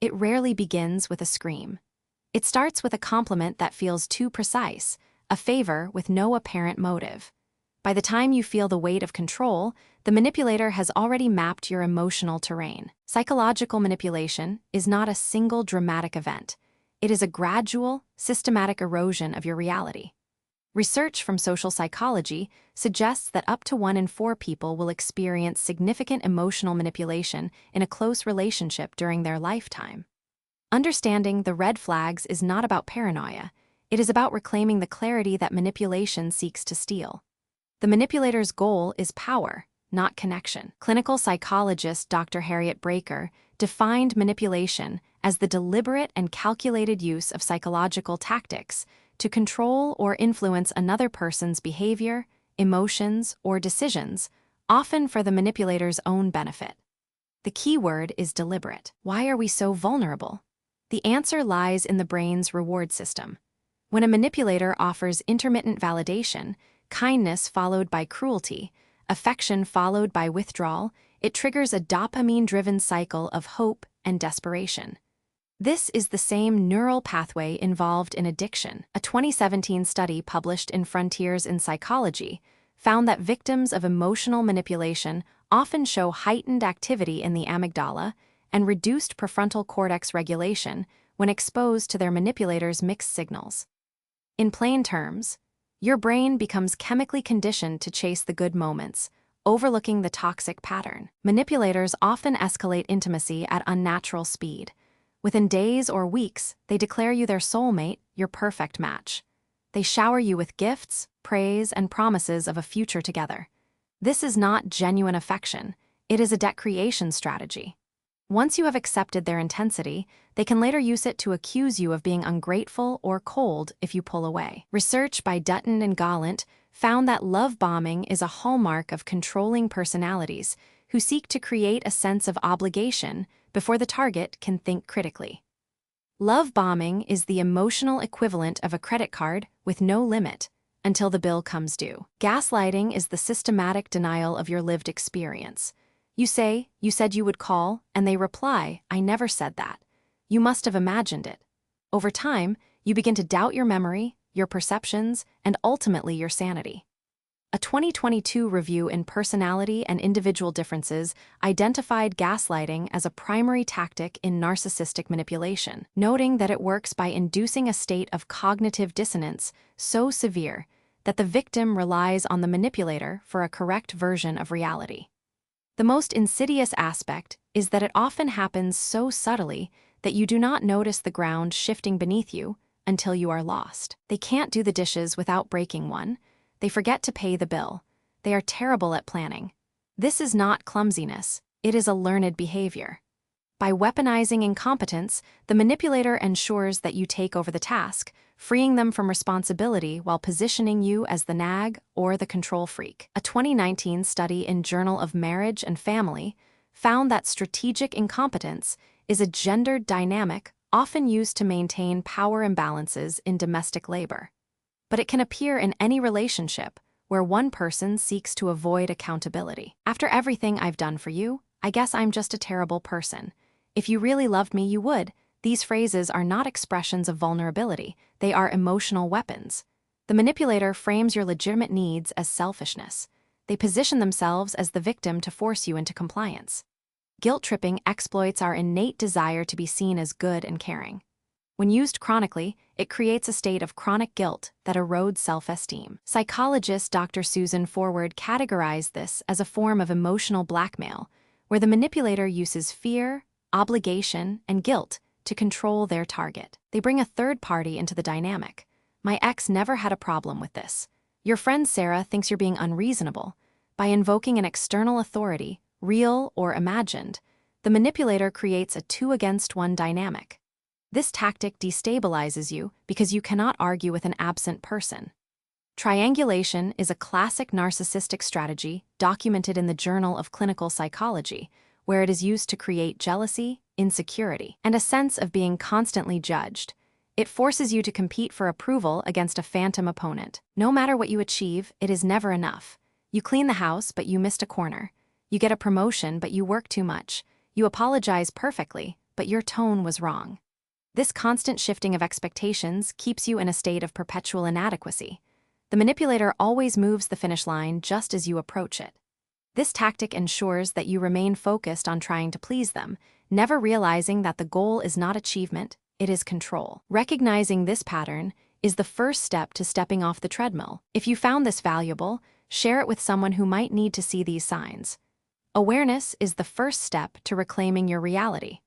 It rarely begins with a scream. It starts with a compliment that feels too precise, a favor with no apparent motive. By the time you feel the weight of control, the manipulator has already mapped your emotional terrain. Psychological manipulation is not a single dramatic event. It is a gradual, systematic erosion of your reality. Research from social psychology suggests that up to 1 in 4 people will experience significant emotional manipulation in a close relationship during their lifetime. Understanding the red flags is not about paranoia. It is about reclaiming the clarity that manipulation seeks to steal. The manipulator's goal is power, not connection. Clinical psychologist Dr. Harriet Breaker defined manipulation as the deliberate and calculated use of psychological tactics to control or influence another person's behavior, emotions, or decisions, often for the manipulator's own benefit. The key word is deliberate. Why are we so vulnerable? The answer lies in the brain's reward system. When a manipulator offers intermittent validation, kindness followed by cruelty, affection followed by withdrawal, it triggers a dopamine-driven cycle of hope and desperation. This is the same neural pathway involved in addiction. A 2017 study published in Frontiers in Psychology found that victims of emotional manipulation often show heightened activity in the amygdala and reduced prefrontal cortex regulation when exposed to their manipulator's mixed signals. In plain terms, your brain becomes chemically conditioned to chase the good moments, overlooking the toxic pattern. Manipulators often escalate intimacy at unnatural speed. Within days or weeks, they declare you their soulmate, your perfect match. They shower you with gifts, praise, and promises of a future together. This is not genuine affection. It is a debt creation strategy. Once you have accepted their intensity, they can later use it to accuse you of being ungrateful or cold if you pull away. Research by Dutton and Gallant found that love bombing is a hallmark of controlling personalities who seek to create a sense of obligation before the target can think critically. Love bombing is the emotional equivalent of a credit card with no limit until the bill comes due. Gaslighting is the systematic denial of your lived experience. You say, "You said you would call," and they reply, "I never said that. You must have imagined it." Over time, you begin to doubt your memory, your perceptions, and ultimately your sanity. A 2022 review in Personality and Individual Differences identified gaslighting as a primary tactic in narcissistic manipulation, noting that it works by inducing a state of cognitive dissonance so severe that the victim relies on the manipulator for a correct version of reality. The most insidious aspect is that it often happens so subtly that you do not notice the ground shifting beneath you until you are lost. They can't do the dishes without breaking one. They forget to pay the bill. They are terrible at planning. This is not clumsiness, it is a learned behavior. By weaponizing incompetence, the manipulator ensures that you take over the task, freeing them from responsibility while positioning you as the nag or the control freak. A 2019 study in Journal of Marriage and Family found that strategic incompetence is a gendered dynamic often used to maintain power imbalances in domestic labor. But it can appear in any relationship where one person seeks to avoid accountability. "After everything I've done for you, I guess I'm just a terrible person. If you really loved me, you would." These phrases are not expressions of vulnerability, they are emotional weapons. The manipulator frames your legitimate needs as selfishness. They position themselves as the victim to force you into compliance. Guilt-tripping exploits our innate desire to be seen as good and caring. When used chronically, it creates a state of chronic guilt that erodes self-esteem. Psychologist Dr. Susan Forward categorized this as a form of emotional blackmail, where the manipulator uses fear, obligation, and guilt to control their target. They bring a third party into the dynamic. "My ex never had a problem with this. Your friend Sarah thinks you're being unreasonable." By invoking an external authority, real or imagined, the manipulator creates a 2-against-1 dynamic. This tactic destabilizes you because you cannot argue with an absent person. Triangulation is a classic narcissistic strategy documented in the Journal of Clinical Psychology, where it is used to create jealousy, insecurity, and a sense of being constantly judged. It forces you to compete for approval against a phantom opponent. No matter what you achieve, it is never enough. You clean the house, but you missed a corner. You get a promotion, but you work too much. You apologize perfectly, but your tone was wrong. This constant shifting of expectations keeps you in a state of perpetual inadequacy. The manipulator always moves the finish line just as you approach it. This tactic ensures that you remain focused on trying to please them, never realizing that the goal is not achievement, it is control. Recognizing this pattern is the first step to stepping off the treadmill. If you found this valuable, share it with someone who might need to see these signs. Awareness is the first step to reclaiming your reality.